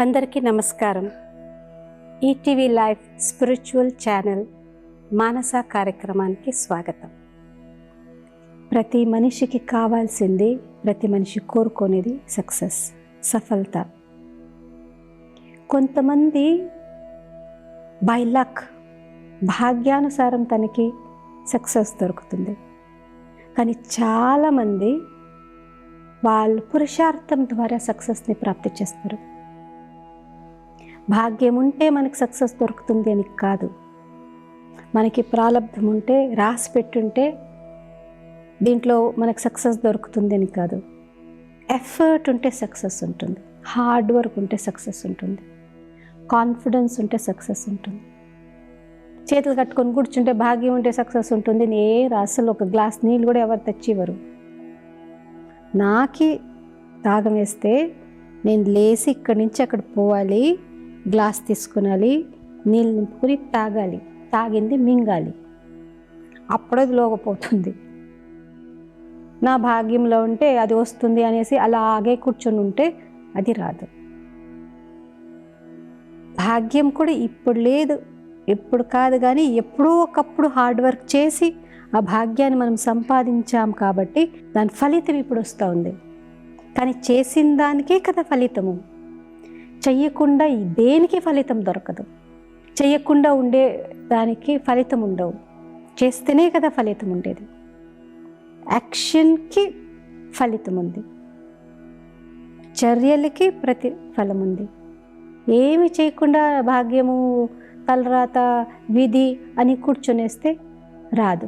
అందరికీ నమస్కారం. ETV life spiritual channel మానస కార్యక్రమానికి స్వాగతం. ప్రతి మనిషికి కావాల్సింది, ప్రతి మనిషి కోరుకునేది సక్సెస్, సఫలత. కొంతమంది బై లక్, భాగ్యానుసారం తనకి సక్సెస్ దొరుకుతుంది. కానీ చాలామంది వాళ్ళు పురుషార్థం ద్వారా సక్సెస్ని ప్రాప్తి చేస్తారు. భాగ్యం ఉంటే మనకి సక్సెస్ దొరుకుతుంది అని కాదు, మనకి ప్రారంధం ఉంటే, రాసి పెట్టుంటే దీంట్లో మనకు సక్సెస్ దొరుకుతుంది అని కాదు. ఎఫర్ట్ ఉంటే సక్సెస్ ఉంటుంది, హార్డ్ వర్క్ ఉంటే సక్సెస్ ఉంటుంది, కాన్ఫిడెన్స్ ఉంటే సక్సెస్ ఉంటుంది. చేతులు కట్టుకొని కూర్చుంటే భాగ్యం ఉంటే సక్సెస్ ఉంటుంది అని అసలు ఒక గ్లాస్ నీళ్ళు కూడా ఎవరు తెచ్చివ్వరు. నాకి దాహం వేస్తే నేను లేచి ఇక్కడి నుంచి అక్కడ పోవాలి, గ్లాస్ తీసుకునాలి, నీళ్ళు నింపుకొని తాగాలి, తాగింది మింగాలి, అప్పుడది లోకపోతుంది. నా భాగ్యంలో ఉంటే అది వస్తుంది అనేసి అలాగే కూర్చొని ఉంటే అది రాదు. భాగ్యం కూడా ఇప్పుడు లేదు, ఇప్పుడు కాదు, కానీ ఎప్పుడో ఒకప్పుడు హార్డ్ వర్క్ చేసి ఆ భాగ్యాన్ని మనం సంపాదించాం కాబట్టి దాని ఫలితం ఇప్పుడు వస్తూ ఉంది. కానీ చేసిన దానికే కదా ఫలితము. చెయ్యకుండా దేనికి ఫలితం దొరకదు, చెయ్యకుండా ఉండే దానికి ఫలితం ఉండవు. చేస్తేనే కదా ఫలితం ఉండేది. యాక్షన్కి ఫలితం ఉంది, చర్యలకి ప్రతిఫలం ఉంది. ఏమి చేయకుండా భాగ్యము, తలరాత, విధి అని కూర్చొనేస్తే రాదు.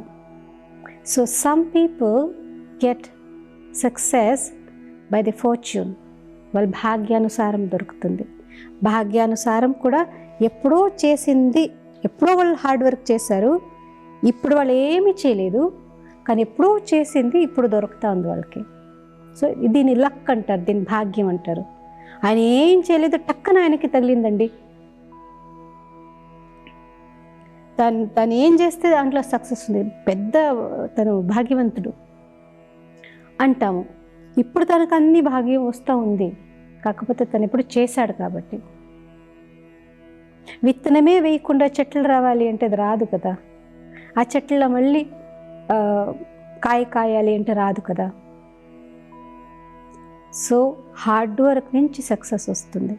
So some people get success by the fortune. వాళ్ళ భాగ్యానుసారం దొరుకుతుంది. భాగ్యానుసారం కూడా ఎప్పుడో చేసింది, ఎప్పుడో వాళ్ళు హార్డ్ వర్క్ చేశారు, ఇప్పుడు వాళ్ళు ఏమీ చేయలేదు, కానీ ఎప్పుడో చేసింది ఇప్పుడు దొరుకుతూ ఉంది వాళ్ళకి. సో దీన్ని లక్ అంటారు, దీన్ని భాగ్యం అంటారు. ఆయన ఏం చేయలేదు, టక్కన ఆయనకి తగిలిందండి. తను ఏం చేస్తే దాంట్లో సక్సెస్ ఉంది, పెద్ద తను భాగ్యవంతుడు అంటాము. ఇప్పుడు తనకు అన్ని భాగ్యం వస్తూ ఉంది, కాకపోతే తను ఎప్పుడు చేశాడు కాబట్టి. విత్తనమే వేయకుండా చెట్లు రావాలి అంటే అది రాదు కదా. ఆ చెట్లలో మళ్ళీ కాయాలి అంటే రాదు కదా. సో హార్డ్ వర్క్ నుంచి సక్సెస్ వస్తుంది.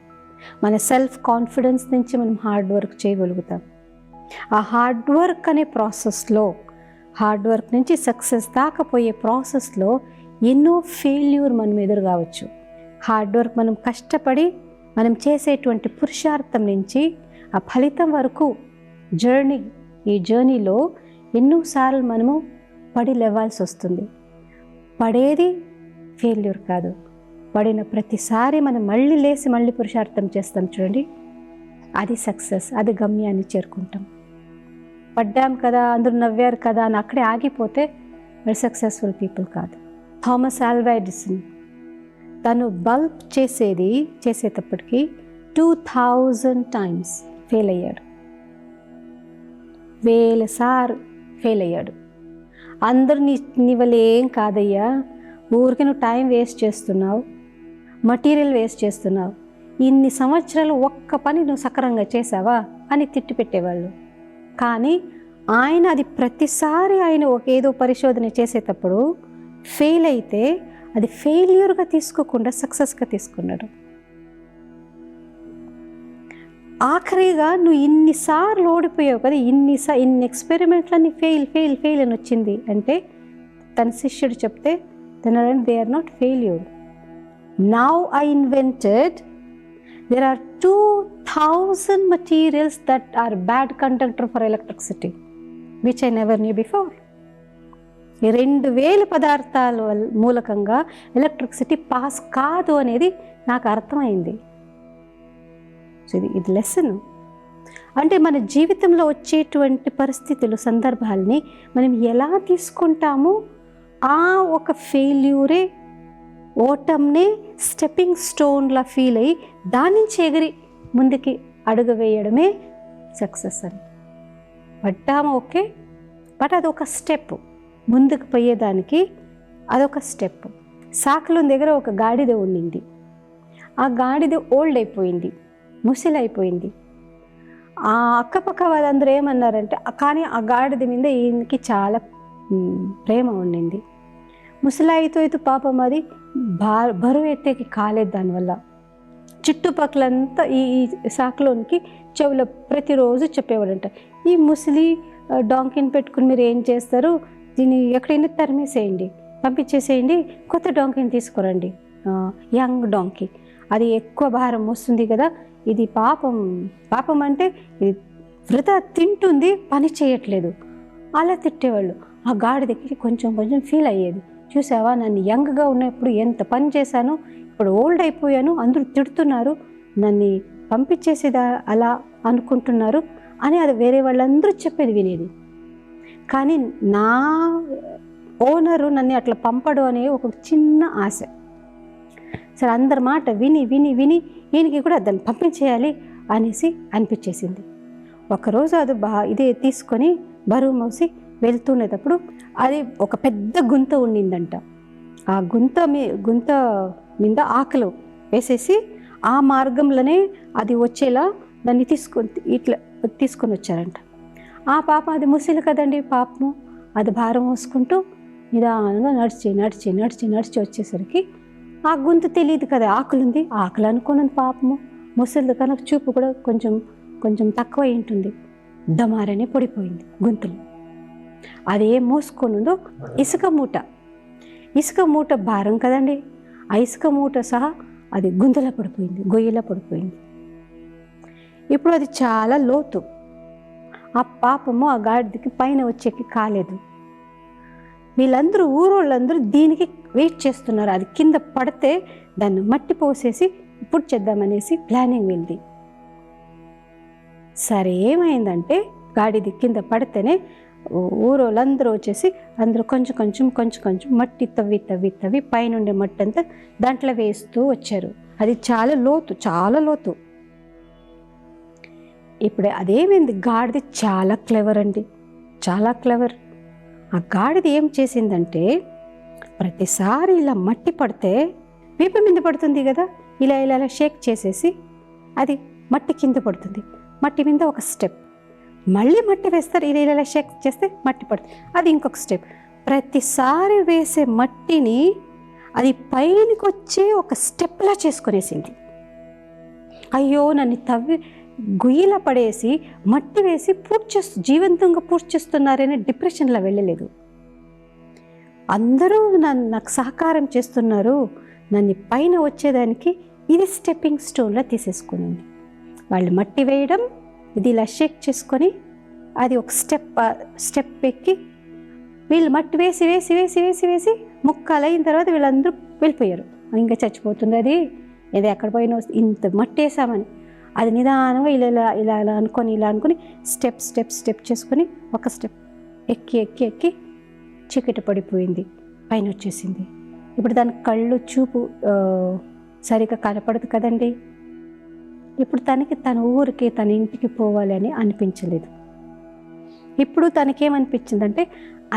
మన సెల్ఫ్ కాన్ఫిడెన్స్ నుంచి మనం హార్డ్ వర్క్ చేయగలుగుతాం. ఆ హార్డ్ వర్క్ అనే ప్రాసెస్లో, హార్డ్ వర్క్ నుంచి సక్సెస్ దాకా పోయే ప్రాసెస్లో ఎన్నో ఫెయిల్యూర్ మనం ఎదురు కావచ్చు. హార్డ్ వర్క్ మనం కష్టపడి మనం చేసేటువంటి పురుషార్థం నుంచి ఆ ఫలితం వరకు ఈ జర్నీలో ఎన్నోసార్లు మనము పడి లేవాల్సి వస్తుంది. పడేది ఫెయిల్యూర్ కాదు, పడిన ప్రతిసారి మనం మళ్ళీ లేచి మళ్ళీ పురుషార్థం చేస్తాం చూడండి, అది సక్సెస్, అది గమ్యాన్ని చేరుకుంటాం. పడ్డాం కదా, అందరూ నవ్వారు కదా అని అక్కడే ఆగిపోతే మరి సక్సెస్ఫుల్ పీపుల్ కాదు. థామస్ ఆల్వా ఎడిసన్ తను బల్బ్ చేసేటప్పటికి 2000 టైమ్స్ ఫెయిల్ అయ్యాడు, 1000 సార్లు ఫెయిల్ అయ్యాడు. అందరూ నీ వల్ల ఏం కాదయ్యా, ఊరికి నువ్వు టైం వేస్ట్ చేస్తున్నావు, మటీరియల్ వేస్ట్ చేస్తున్నావు, ఇన్ని సంవత్సరాలు ఒక్క పని నువ్వు సక్రంగా చేసావా అని తిట్టి పెట్టేవాళ్ళు. కానీ ఆయన అది ప్రతిసారి ఆయన ఏదో పరిశోధన చేసేటప్పుడు ఫెయిల్ అయితే అది ఫెయిల్యూర్గా తీసుకోకుండా సక్సెస్గా తీసుకున్నాడు. ఆఖరిగా నువ్వు ఇన్నిసార్లు ఓడిపోయావు కదా, ఇన్ని ఎక్స్పెరిమెంట్లన్నీ ఫెయిల్ అని వచ్చింది అంటే తన శిష్యుడు చెప్తే they are not failure. Now I invented, there are 2000 materials that are bad conductor for electricity, which I never knew before. 2000 పదార్థాల మూలకంగా ఎలక్ట్రిసిటీ పాస్ కాదు అనేది నాకు అర్థమైంది. సో ఇది లెసన్. అంటే మన జీవితంలో వచ్చేటువంటి పరిస్థితులు, సందర్భాలని మనం ఎలా తీసుకుంటామో ఆ ఒక ఫెయిల్యూరే, ఓటంనే స్టెప్పింగ్ స్టోన్లా ఫీల్ అయ్యి దాని నుంచి ఎగిరి ముందుకి అడుగు వేయడమే సక్సెస్ అని. పడ్డాము ఓకే, బట్ అదొక స్టెప్, ముందుకు పోయేదానికి అదొక స్టెప్. సాకుల దగ్గర ఒక గాడిద ఉండింది, ఆ గాడిద ఓల్డ్ అయిపోయింది, ముసిలైపోయింది. ఆ అక్కపక్క వాళ్ళందరూ ఏమన్నారంటే, కానీ ఆ గాడిద మీద ఈయనకి చాలా ప్రేమ ఉండింది. ముసలాయితో పాపం అది బరువు ఎత్తేకి కాలేదు. దానివల్ల చుట్టుపక్కలంతా ఈ సాకులోనికి చెవులో ప్రతిరోజు చెప్పేవాడంట, ఈ ముసలి డాంకీని పెట్టుకుని మీరు ఏం చేస్తారు, దీన్ని ఎక్కడైనా తరిమేసేయండి, పంపించేసేయండి, కొత్త డాంకీని తీసుకురండి, యంగ్ డాంకీ, అది ఎక్కువ భారం వస్తుంది కదా, ఇది పాపం అంటే ఇది వృధా తింటుంది, పని చేయట్లేదు, అలా తిట్టేవాళ్ళు. ఆ గాడిదకి కొంచెం ఫీల్ అయ్యేది, చూసావా నన్ను యంగ్గా ఉన్నప్పుడు ఎంత పని చేశాను, ఇప్పుడు ఓల్డ్ అయిపోయాను, అందరూ తిడుతున్నారు, నన్ను పంపించేసేదా అలా అనుకుంటున్నారు అని అది వేరే వాళ్ళందరూ చెప్పేది వినేది. కానీ నా ఓనరు నన్ను అట్లా పంపడు అనే ఒక చిన్న ఆశ. సరే అందరి మాట విని ఈయనకి కూడా దాన్ని పంపించేయాలి అనేసి అనిపించేసింది. ఒకరోజు అది ఇదే తీసుకొని బరువు మోసి వెళ్తుండేటప్పుడు అది ఒక పెద్ద గుంత ఉండిందంట. ఆ గుంత మీద ఆకలి వేసేసి ఆ మార్గంలోనే అది వచ్చేలా దాన్ని తీసుకొని వచ్చారంట. ఆ పాప అది ముసలి కదండి, పాపము అది భారం మోసుకుంటూ నిదానంగా నడిచి వచ్చేసరికి ఆ గుంత తెలియదు కదా, ఆకలి అనుకున్నది పాపము. ముసలిది కనుక చూపు కూడా కొంచెం తక్కువ ఉంటుంది, దమారనే పడిపోయింది గుంతలు. అది ఏం మోసుకొనుందో ఇసుక మూట భారం కదండి, ఆ ఇసుక మూట సహా అది గుంతలో పడిపోయింది, గొయ్యిలో పడిపోయింది. ఇప్పుడు అది చాలా లోతు, ఆ పాపము ఆ గాడిదకి పైన వచ్చేకి కాలేదు. వీళ్ళందరూ ఊరోళ్ళందరూ దీనికి వెయిట్ చేస్తున్నారు, అది కింద పడితే దాన్ని మట్టి పోసేసి ఇప్పుడు చేద్దామనేసి ప్లానింగ్ వెళ్ళి. సరే ఏమైందంటే గాడిది కింద పడితేనే ఊరోళ్ళందరూ వచ్చేసి అందరూ కొంచెం మట్టి తవ్వి పైనుండే మట్టి అంతా దాంట్లో వేస్తూ వచ్చారు. అది చాలా లోతు. ఇప్పుడు అదేమైంది, గాడిది చాలా క్లెవర్ అండి, చాలా క్లెవర్. ఆ గాడిది ఏం చేసిందంటే ప్రతిసారి ఇలా మట్టి పడితే వీపు మీద పడుతుంది కదా, ఇలా షేక్ చేసేసి అది మట్టి కింద పడుతుంది, మట్టి మీద ఒక స్టెప్, మళ్ళీ మట్టి వేస్తారు, ఇలా షేక్ చేస్తే మట్టి పడుతుంది, అది ఇంకొక స్టెప్. ప్రతిసారి వేసే మట్టిని అది పైనకి వచ్చే ఒక స్టెప్లా చేసుకునేసింది. అయ్యో నన్ను తవ్వి గుయ్యిలా పడేసి మట్టి వేసి జీవంతంగా పూర్తి చేస్తున్నారనే డిప్రెషన్లో వెళ్ళలేదు. అందరూ నాకు సహకారం చేస్తున్నారు, నన్ను పైన వచ్చేదానికి ఇది స్టెప్పింగ్ స్టోన్లా తీసేసుకునింది. వాళ్ళు మట్టి వేయడం, ఇది ఇలా షేక్ చేసుకొని అది ఒక స్టెప్ ఎక్కి వీళ్ళు మట్టి వేసి ముక్కలు అయిన తర్వాత వీళ్ళందరూ వెళ్ళిపోయారు. ఇంకా చచ్చిపోతుంది అది, ఇది ఎక్కడ పోయినా ఇంత మట్టి వేసామని. అది నిదానంగా ఇలా అనుకొని స్టెప్ చేసుకొని ఒక స్టెప్ ఎక్కి చీకటి పడిపోయింది, పైన వచ్చేసింది. ఇప్పుడు దాని కళ్ళు చూపు సరిగ్గా కనపడదు కదండి. ఇప్పుడు తన ఊరికి తన ఇంటికి పోవాలి అని అనిపించలేదు. ఇప్పుడు తనకేమనిపించిందంటే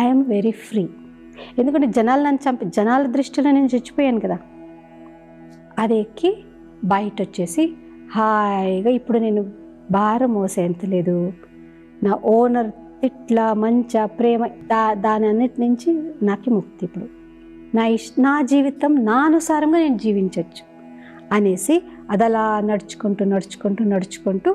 ఐఎమ్ వెరీ ఫ్రీ, ఎందుకంటే జనాల దృష్టిలో నేను చచ్చిపోయాను కదా. అది ఎక్కి బయట వచ్చేసి హాయిగా ఇప్పుడు నేను భారం మోసేంత లేదు, నా ఓనర్ తిట్ల మంచ ప్రేమ దాని అన్నిటి నుంచి నాకు ముక్తి, ఇప్పుడు నా జీవితం నా అనుసారంగా నేను జీవించవచ్చు అనేసి అదలా నడుచుకుంటూ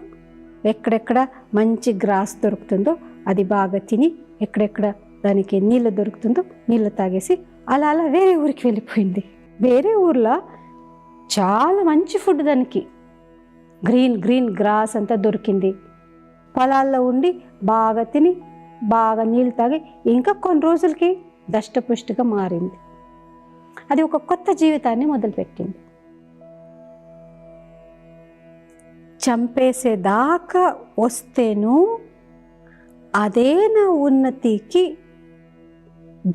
ఎక్కడెక్కడ మంచి గ్రాస్ దొరుకుతుందో అది బాగా తిని, ఎక్కడెక్కడ దానికి నీళ్ళు దొరుకుతుందో నీళ్ళు తాగేసి అలా వేరే ఊరికి వెళ్ళిపోయింది. వేరే ఊర్లో చాలా మంచి ఫుడ్, దానికి గ్రీన్ గ్రాస్ అంతా దొరికింది. పొలాల్లో ఉండి బాగా తిని బాగా నీళ్ళు తాగి ఇంకా కొన్ని రోజులకి దష్టపుష్టిగా మారింది. అది ఒక కొత్త జీవితాన్ని మొదలుపెట్టింది. చంపేసేదాకా వస్తేను అదే నా ఉన్నతికి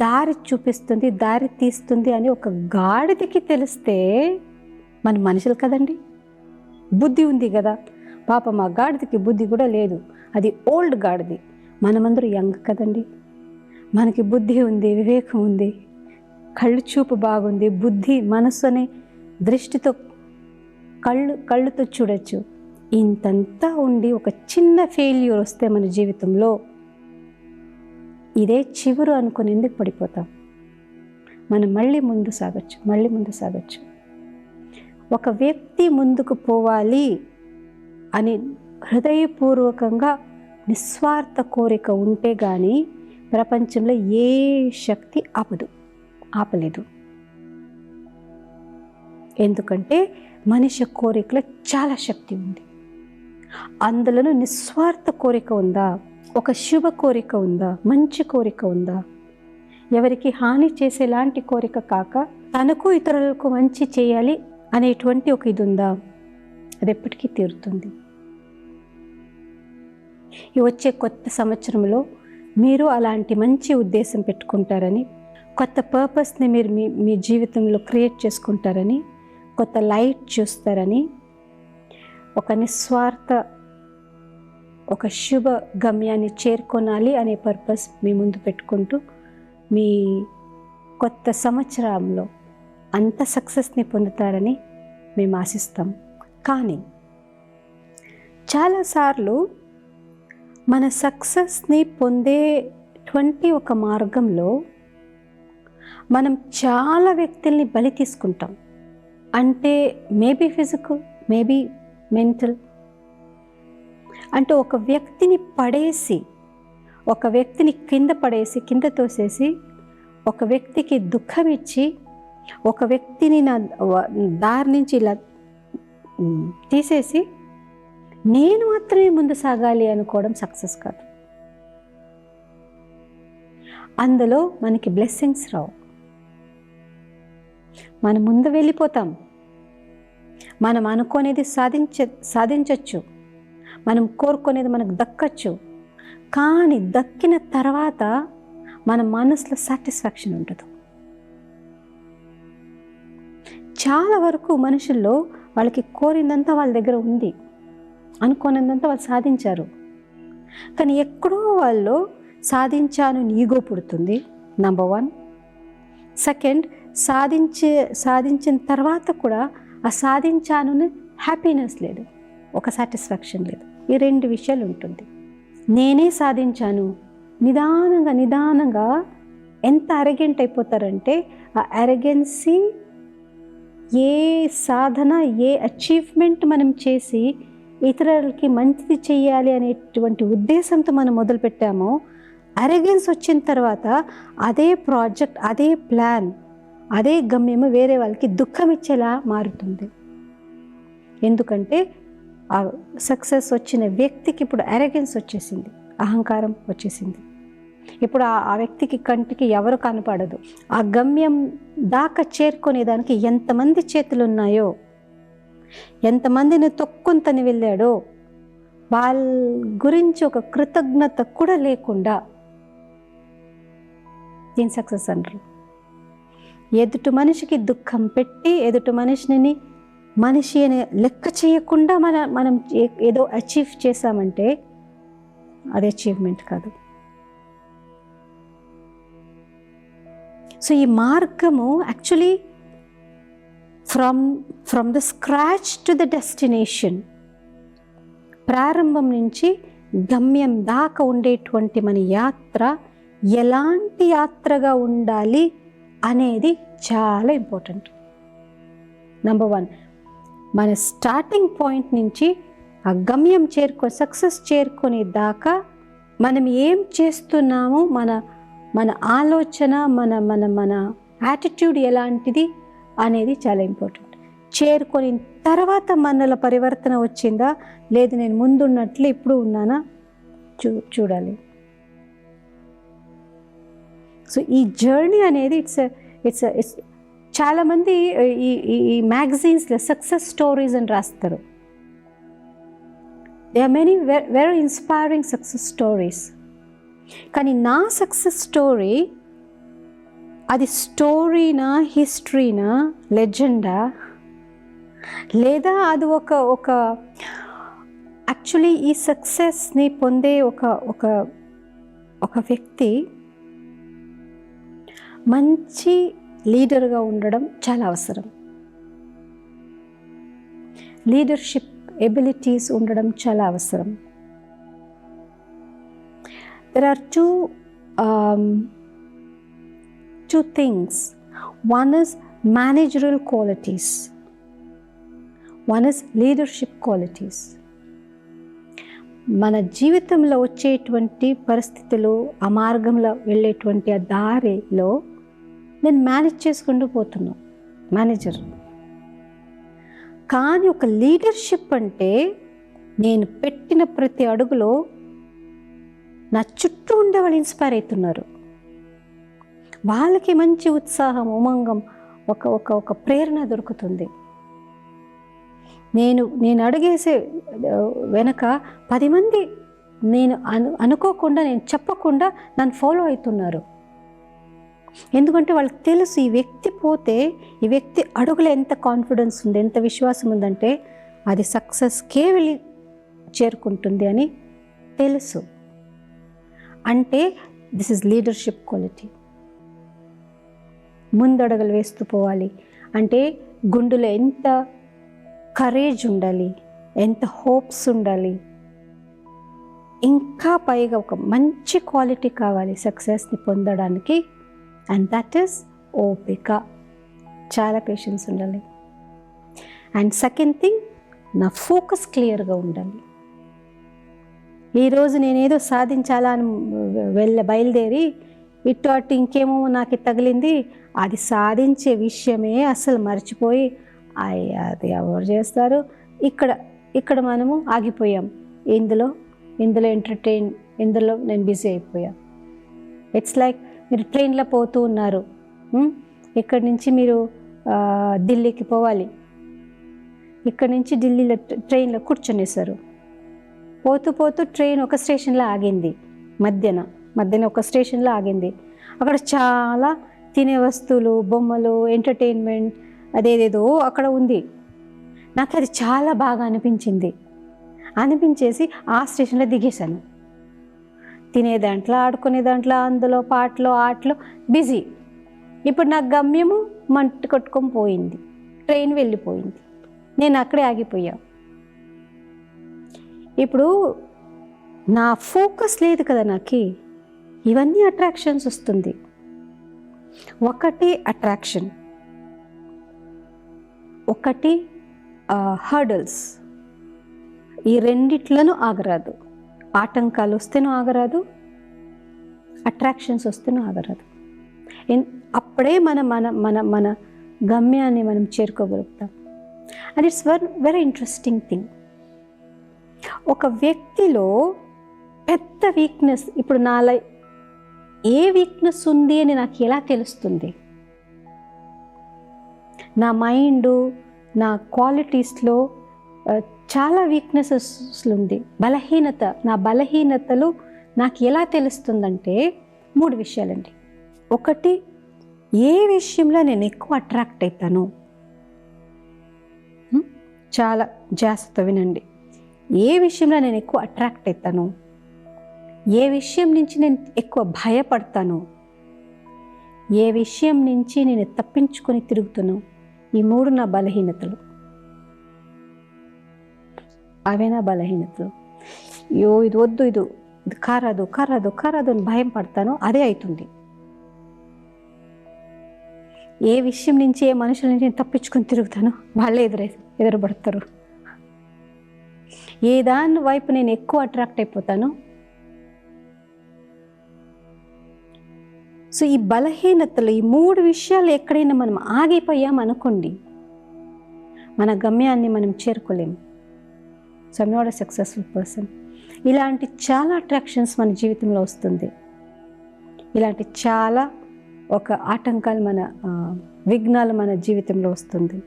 దారి చూపిస్తుంది, దారి తీస్తుంది అని ఒక గాడిదకి తెలిస్తే, మన మనుషులు కదండి, బుద్ధి ఉంది కదా, పాపం ఆ గాడిదకి బుద్ధి కూడా లేదు, అది ఓల్డ్ గాడిది. మనమందరూ యంగ్ కదండి, మనకి బుద్ధి ఉంది, వివేకం ఉంది, కళ్ళు చూపు బాగుంది, బుద్ధి మనస్సు అనే దృష్టితో కళ్ళుతో చూడొచ్చు. ఇంతంతా ఉండి ఒక చిన్న ఫెయిల్యూర్ వస్తే మన జీవితంలో ఇదే చివరు అనుకుని ఎందుకు పడిపోతాం? మనం మళ్ళీ ముందు సాగచ్చు. ఒక వ్యక్తి ముందుకు పోవాలి అని హృదయపూర్వకంగా నిస్వార్థ కోరిక ఉంటే కానీ ప్రపంచంలో ఏ శక్తి ఆపలేదు. ఎందుకంటే మనిషి కోరికలో చాలా శక్తి ఉంది. అందులోనూ నిస్వార్థ కోరిక ఉందా, ఒక శుభ కోరిక ఉందా, మంచి కోరిక ఉందా, ఎవరికి హాని చేసేలాంటి కోరిక కాక తనకు ఇతరులకు మంచి చేయాలి అనేటువంటి ఒక ఇది ఉందా, అది ఎప్పటికీ తీరుతుంది. ఈ వచ్చే కొత్త సంవత్సరంలో మీరు అలాంటి మంచి ఉద్దేశం పెట్టుకుంటారని, కొత్త పర్పస్ని మీరు మీ జీవితంలో క్రియేట్ చేసుకుంటారని, కొత్త లైట్ చూస్తారని, ఒక నిస్వార్థ ఒక శుభ గమ్యాన్ని చేరుకోనాలి అనే పర్పస్ మీ ముందు పెట్టుకుంటూ మీ కొత్త సంవత్సరంలో అంత సక్సెస్ని పొందుతారని మేము ఆశిస్తాం. కానీ చాలాసార్లు మన సక్సెస్ని పొందేటువంటి ఒక మార్గంలో మనం చాలా వ్యక్తుల్ని బలి తీసుకుంటాం. అంటే మేబీ ఫిజికల్, మేబీ మెంటల్. అంటే ఒక వ్యక్తిని కింద తోసేసి, ఒక వ్యక్తికి దుఃఖం ఇచ్చి, ఒక వ్యక్తిని నా దారి నుంచి ఇలా తీసేసి నేను మాత్రమే ముందు సాగాలి అనుకోవడం సక్సెస్ కాదు. అందులో మనకి బ్లెస్సింగ్స్ రావు. మనం ముందు వెళ్ళిపోతాం, మనం అనుకునేది సాధించవచ్చు, మనం కోరుకునేది మనకు దక్కచ్చు. కానీ దక్కిన తర్వాత మన మనసులో సాటిస్ఫాక్షన్ ఉండదు. చాలా వరకు మనుషుల్లో వాళ్ళకి కోరిందంతా వాళ్ళ దగ్గర ఉంది, అనుకున్నదంతా వాళ్ళు సాధించారు. కానీ ఎక్కడో వాళ్ళు సాధించాను ఈగో పుడుతుంది, నంబర్ 1. సెకండ్, సాధించిన తర్వాత కూడా ఆ సాధించాను హ్యాపీనెస్ లేదు, ఒక సాటిస్ఫాక్షన్ లేదు. ఈ 2 విషయాలు ఉంటుంది. నేనే సాధించాను, నిదానంగా ఎంత అరగెంట్ అయిపోతారంటే, ఆ అరగెన్సీ ఏ సాధన, ఏ అచీవ్మెంట్ మనం చేసి ఇతరులకి మంచిది చేయాలి అనేటువంటి ఉద్దేశంతో మనం మొదలుపెట్టామో, అరగెన్స్ వచ్చిన తర్వాత అదే ప్రాజెక్ట్, అదే ప్లాన్, అదే గమ్యము వేరే వాళ్ళకి దుఃఖం ఇచ్చేలా మారుతుంది. ఎందుకంటే ఆ సక్సెస్ వచ్చిన వ్యక్తికి ఇప్పుడు అరగెన్స్ వచ్చేసింది, అహంకారం వచ్చేసింది. ఇప్పుడు ఆ వ్యక్తికి కంటికి ఎవరు కనపడదు. ఆ గమ్యం దాకా చేరుకునేదానికి ఎంతమంది చేతులు ఉన్నాయో, ఎంతమందిని తొక్కుంతని వెళ్ళాడో, వాళ్ళ గురించి ఒక కృతజ్ఞత కూడా లేకుండా దీని సక్సెస్ అంటారు. ఎదుటి మనిషికి దుఃఖం పెట్టి, ఎదుటి మనిషి అనే లెక్క చేయకుండా మనం ఏదో అచీవ్ చేశామంటే అది అచీవ్మెంట్ కాదు. సో ఈ మార్గము actually from the scratch to the destination, ప్రారంభం నుంచి గమ్యం దాకా ఉండేటువంటి మన యాత్ర ఎలాంటి యాత్రగా ఉండాలి అనేది చాలా ఇంపార్టెంట్. నంబర్ 1, మన స్టార్టింగ్ పాయింట్ నుంచి ఆ గమ్యం సక్సెస్ చేరుకునే దాకా మనం ఏం చేస్తున్నామో, మన ఆలోచన, మన యాటిట్యూడ్ ఎలాంటిది అనేది చాలా ఇంపార్టెంట్. చేరుకొని తర్వాత మనలో పరివర్తన వచ్చిందా, లేదు నేను ముందున్నట్లు ఇప్పుడు ఉన్నానా చూడాలి. సో ఈ జర్నీ అనేది ఇట్స్ చాలామంది ఈ మ్యాగజైన్స్లో సక్సెస్ స్టోరీస్ అని రాస్తారు. They are many very inspiring success stories. కానీ నా సక్సెస్ స్టోరీ అది స్టోరీనా, హిస్టరీనా, లెజెండా, లేదా అది ఒక యాక్చువల్లీ ఈ సక్సెస్ని పొందే ఒక వ్యక్తి మంచి లీడర్గా ఉండడం చాలా అవసరం. లీడర్షిప్ ఎబిలిటీస్ ఉండడం చాలా అవసరం. There are two things. One is managerial qualities. One is leadership qualities. మన జీవితంలో వచ్చేటువంటి పరిస్థితులు, ఆ మార్గంలో వెళ్ళేటువంటి ఆ దారిలో నేను మేనేజ్ చేసుకుంటూ పోతున్నాను, మేనేజర్. కానీ ఒక లీడర్షిప్ అంటే నేను పెట్టిన ప్రతి అడుగులో నా చుట్టూ ఉండే వాళ్ళు ఇన్స్పైర్ అవుతున్నారు. వాళ్ళకి మంచి ఉత్సాహం, ఉమంగం, ఒక ప్రేరణ దొరుకుతుంది. నేను అడిగేసే వెనక 10 మంది నేను అనుకోకుండా, నేను చెప్పకుండా నన్ను ఫాలో అవుతున్నారు. ఎందుకంటే వాళ్ళకి తెలుసు ఈ వ్యక్తి పోతే, ఈ వ్యక్తి అడుగులో ఎంత కాన్ఫిడెన్స్ ఉంది, ఎంత విశ్వాసం ఉందంటే అది సక్సెస్కే వెళ్ళి చేరుకుంటుంది అని తెలుసు. అంటే దిస్ ఇస్ లీడర్షిప్ క్వాలిటీ. ముందడుగులు వేస్తూ పోవాలి అంటే గుండెలో ఎంత కరేజ్ ఉండాలి, ఎంత హోప్స్ ఉండాలి, ఇంకా పైగా ఒక మంచి క్వాలిటీ కావాలి సక్సెస్ని పొందడానికి. అండ్ దట్ ఈస్ ఓపిక, చాలా పేషెన్స్ ఉండాలి. అండ్ సెకండ్ థింగ్, నా ఫోకస్ క్లియర్గా ఉండాలి. ఈరోజు నేనేదో సాధించాలా అని బయలుదేరి ఇటు అటు ఇంకేమో నాకు తగిలింది, అది సాధించే విషయమే అసలు మర్చిపోయి అది ఎవరు చేస్తారు, ఇక్కడ మనము ఆగిపోయాం, ఇందులో ఇందులో నేను బిజీ అయిపోయా. ఇట్స్ లైక్ మీరు ట్రైన్లో పోతూ ఉన్నారు, ఇక్కడి నుంచి మీరు ఢిల్లీకి పోవాలి, ఇక్కడి నుంచి ఢిల్లీలో ట్రైన్లో కూర్చొనేసారు. పోతూ ట్రైన్ ఒక స్టేషన్లో ఆగింది, మధ్యన ఒక స్టేషన్లో ఆగింది. అక్కడ చాలా తినే వస్తువులు, బొమ్మలు, ఎంటర్టైన్మెంట్ అదేదేదో అక్కడ ఉంది. నాకు అది చాలా బాగా అనిపించేసి ఆ స్టేషన్లో దిగేశాను. తినే దాంట్లో, ఆడుకునే దాంట్లో, అందులో పాటలు, ఆటలు బిజీ. ఇప్పుడు నా గమ్యము మంట కొట్టుకొని పోయింది, ట్రైన్ వెళ్ళిపోయింది, నేను అక్కడే ఆగిపోయా. ఇప్పుడు నా ఫోకస్ లేదు కదా నాకు. ఇవన్నీ అట్రాక్షన్స్ వస్తుంది. ఒకటి అట్రాక్షన్, ఒకటి హర్డల్స్. ఈ రెండిట్లను ఆగరాదు. ఆటంకాలు వస్తేనూ ఆగరాదు, అట్రాక్షన్స్ వస్తేనూ ఆగరాదు. అప్పుడే మన గమ్యాన్ని మనం చేరుకోగలుగుతాం. And it's very interesting thing. ఒక వ్యక్తిలో పెద్ద వీక్నెస్, ఇప్పుడు నాలో ఏ వీక్నెస్ ఉంది అని నాకు ఎలా తెలుస్తుంది? నా మైండ్, నా క్వాలిటీస్లో చాలా వీక్నెసెస్ ఉంది, బలహీనత. నా బలహీనతలు నాకు ఎలా తెలుస్తుందంటే 3 విషయాలండి. ఒకటి, ఏ విషయంలో నేను ఎక్కువ అట్రాక్ట్ అవుతాను. చాలా జాగ్రత్తగా వినండి. ఏ విషయంలో నేను ఎక్కువ అట్రాక్ట్ అవుతాను, ఏ విషయం నుంచి నేను ఎక్కువ భయపడతాను, ఏ విషయం నుంచి నేను తప్పించుకొని తిరుగుతాను. ఈ 3 నా బలహీనతలు. అవే నా బలహీనతలు. ఇది వద్దు, ఇది కారాదు అని భయం పడతాను, అదే అవుతుంది. ఏ విషయం నుంచి, ఏ మనుషుల నుంచి నేను తప్పించుకొని తిరుగుతాను, వాళ్ళే ఎదురుపడతారు. ఏ దాని వైపు నేను ఎక్కువ అట్రాక్ట్ అయిపోతాను. సో ఈ బలహీనతలు, ఈ 3 విషయాలు ఎక్కడైనా మనం ఆగిపోయామనుకోండి, మన గమ్యాన్ని మనం చేరుకోలేము. So I'm not a successful person. ఇలాంటి చాలా అట్రాక్షన్స్ మన జీవితంలో వస్తుంది. ఇలాంటి చాలా ఒక ఆటంకాలు, మన విఘ్నాలు మన జీవితంలో వస్తుంది.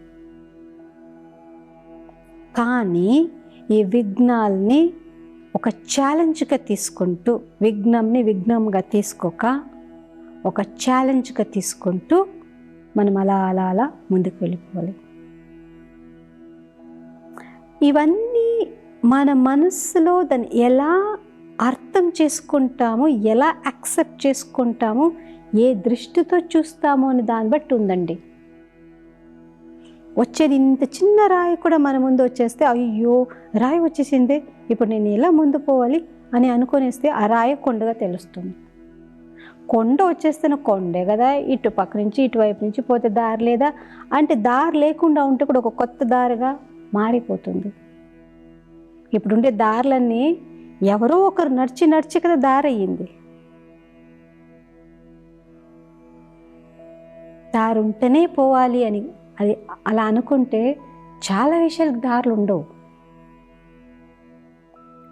కానీ ఈ విఘ్నాల్ని ఒక ఛాలెంజ్గా తీసుకుంటూ, విఘ్నంగా తీసుకోక ఒక ఛాలెంజ్గా తీసుకుంటూ మనం అలా ముందుకు వెళ్ళిపోవాలి. ఇవన్నీ మన మనస్సులో దాన్ని ఎలా అర్థం చేసుకుంటామో, ఎలా యాక్సెప్ట్ చేసుకుంటామో, ఏ దృష్టితో చూస్తామో అని దాన్ని బట్టి ఉందండి. వచ్చేది ఇంత చిన్న రాయి కూడా మన ముందు వచ్చేస్తే అయ్యో రాయి వచ్చేసిందే, ఇప్పుడు నేను ఎలా ముందు పోవాలి అని అనుకునేస్తే ఆ రాయి కొండగా తెలుస్తుంది. కొండ వచ్చేస్తున్న కొండే కదా, ఇటు పక్క నుంచి ఇటువైపు నుంచి పోతే దారి లేదా అంటే దారి లేకుండా ఉంటే కూడా ఒక కొత్త దారిగా మారిపోతుంది. ఇప్పుడుండే దారులన్నీ ఎవరో ఒకరు నడిచి నడిచి కదా దారి అయ్యింది. దారి ఉంటేనే పోవాలి అని అది అలా అనుకుంటే చాలా విషయాలకు దారులు ఉండవు.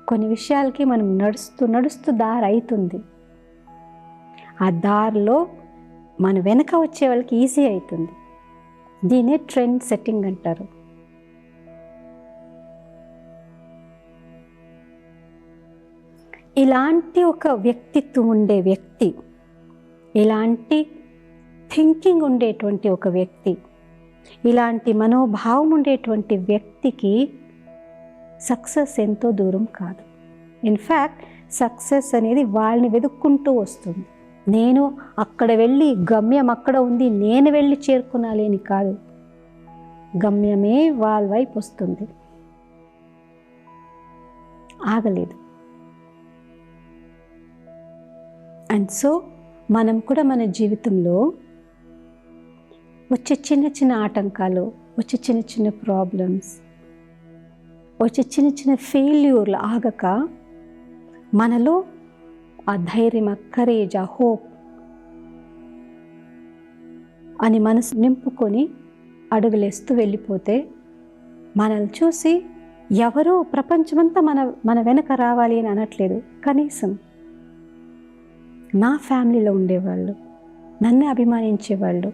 కొన్ని విషయాలకి మనం నడుస్తూ నడుస్తూ దారి అవుతుంది. ఆ దారిలో మన వెనక వచ్చే వాళ్ళకి ఈజీ అవుతుంది. దీనే ట్రెండ్ సెట్టింగ్ అంటారు. ఇలాంటి ఒక వ్యక్తిత్వం ఉండే వ్యక్తి, ఇలాంటి థింకింగ్ ఉండేటువంటి ఒక వ్యక్తి, ఇలాంటి మనోభావం ఉండేటువంటి వ్యక్తికి సక్సెస్ ఎంతో దూరం కాదు. ఇన్ఫ్యాక్ట్ సక్సెస్ అనేది వాళ్ళని వెతుక్కుంటూ వస్తుంది. నేను అక్కడ వెళ్ళి గమ్యం అక్కడ ఉంది, నేను వెళ్ళి చేరుకునాలి అని కాదు, గమ్యమే వాళ్ళ వైపు వస్తుంది, ఆగలేదు. అండ్ సో మనం కూడా మన జీవితంలో వచ్చే చిన్న చిన్న ఆటంకాలు, వచ్చే చిన్న చిన్న ప్రాబ్లమ్స్, వచ్చే చిన్న చిన్న ఫెయిల్యూర్లు ఆగక మనలో ఆ ధైర్యం, ఆ కరేజ్, ఆ హోప్ అని మనసు నింపుకొని అడుగులేస్తూ వెళ్ళిపోతే మనల్ని చూసి ఎవరో ప్రపంచమంతా మన వెనక రావాలి అని అనట్లేదు. కనీసం నా ఫ్యామిలీలో ఉండేవాళ్ళు, నన్ను అభిమానించేవాళ్ళు,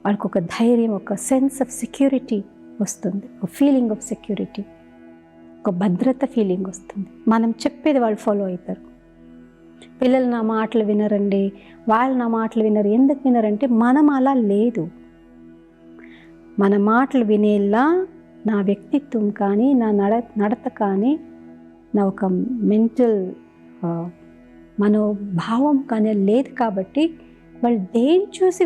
వాళ్ళకు ఒక ధైర్యం, ఒక సెన్స్ ఆఫ్ సెక్యూరిటీ వస్తుంది, ఒక ఫీలింగ్ ఆఫ్ సెక్యూరిటీ, ఒక భద్రత ఫీలింగ్ వస్తుంది. మనం చెప్పేది వాళ్ళు ఫాలో అవుతారు. పిల్లలు నా మాటలు వినరండి, వాళ్ళు నా మాటలు వినరు. ఎందుకు వినరంటే మనం అలా లేదు. మన మాటలు వినేలా నా వ్యక్తిత్వం కానీ, నా నడత కానీ, నా ఒక మెంటల్ మనోభావం కానీ లేదు. కాబట్టి వాళ్ళు దేని చూసి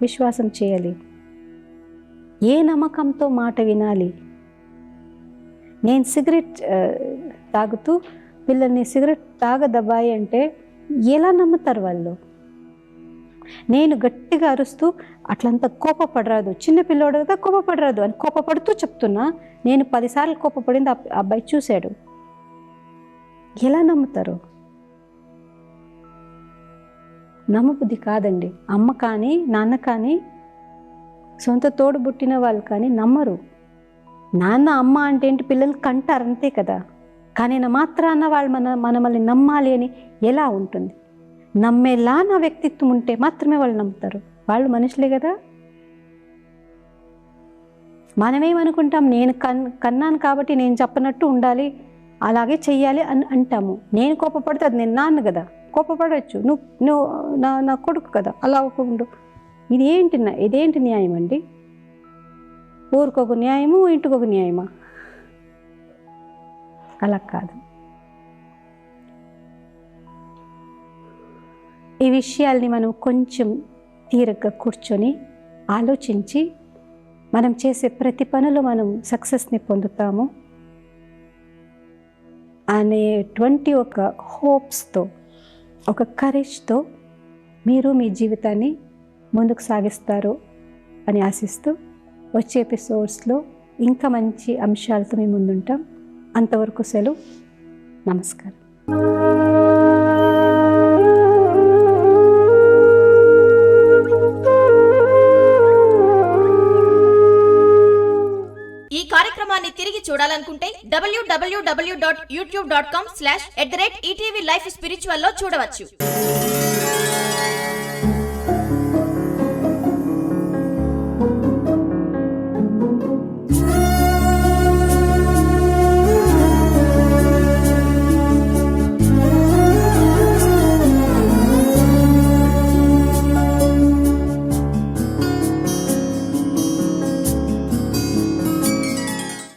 విశ్వాసం చేయాలి, ఏ నమ్మకంతో మాట వినాలి. నేను సిగరెట్ తాగుతూ పిల్లల్ని సిగరెట్ తాగదబ్బాయి అంటే ఎలా నమ్ముతారు వాళ్ళు? నేను గట్టిగా అరుస్తూ అట్లంతా కోపపడరాదు, చిన్న పిల్లోడు కదా కోపపడరాదు అని కోపపడుతూ చెప్తున్నా. నేను 10 సార్లు కోపపడింది అబ్బాయి చూశాడు. ఎలా నమ్ముతారు? నమ్మబుద్ధి కాదండి. అమ్మ కానీ నాన్న కానీ సొంత తోడు పుట్టిన వాళ్ళు కానీ నమ్మరు. నాన్న అమ్మ అంటే ఏంటి, పిల్లలు కంటారు అంతే కదా. కానీ నా మాత్రాన వాళ్ళు మనల్ని నమ్మాలి అని ఎలా ఉంటుంది? నమ్మేలా నా వ్యక్తిత్వం ఉంటే మాత్రమే వాళ్ళు నమ్ముతారు. వాళ్ళు మనుషులే కదా. మనమేమనుకుంటాం, నేను కన్నాను కాబట్టి నేను చెప్పనట్టు ఉండాలి, అలాగే చెయ్యాలి అని అంటాము. నేను కోపపడితే అది నేను నాన్న కదా, కోపపడవచ్చు. నువ్వు నా కొడుకు కదా, అలా ఉండు. ఇదేంటి న్యాయం అండి? ఊరికొక న్యాయము, ఇంటికొక న్యాయమా? అలా కాదు. ఈ విషయాల్ని మనం కొంచెం తీరిగ్గా కూర్చొని ఆలోచించి మనం చేసే ప్రతి పనిలో మనం సక్సెస్ని పొందుతాము అనేటువంటి ఒక హోప్స్తో, ఒక కరేజ్తో మీరు మీ జీవితాన్ని ముందుకు సాగిస్తారు అని ఆశిస్తూ వచ్చే ఎపిసోడ్స్లో ఇంకా మంచి అంశాలతో మేము ముందుంటాం. అంతవరకు సెలవు. నమస్కారం. ఈ కార్యక్రమాన్ని తిరిగి చూడాలనుకుంటే www.youtube.com/@ETV Life Spiritual లో చూడవచ్చు.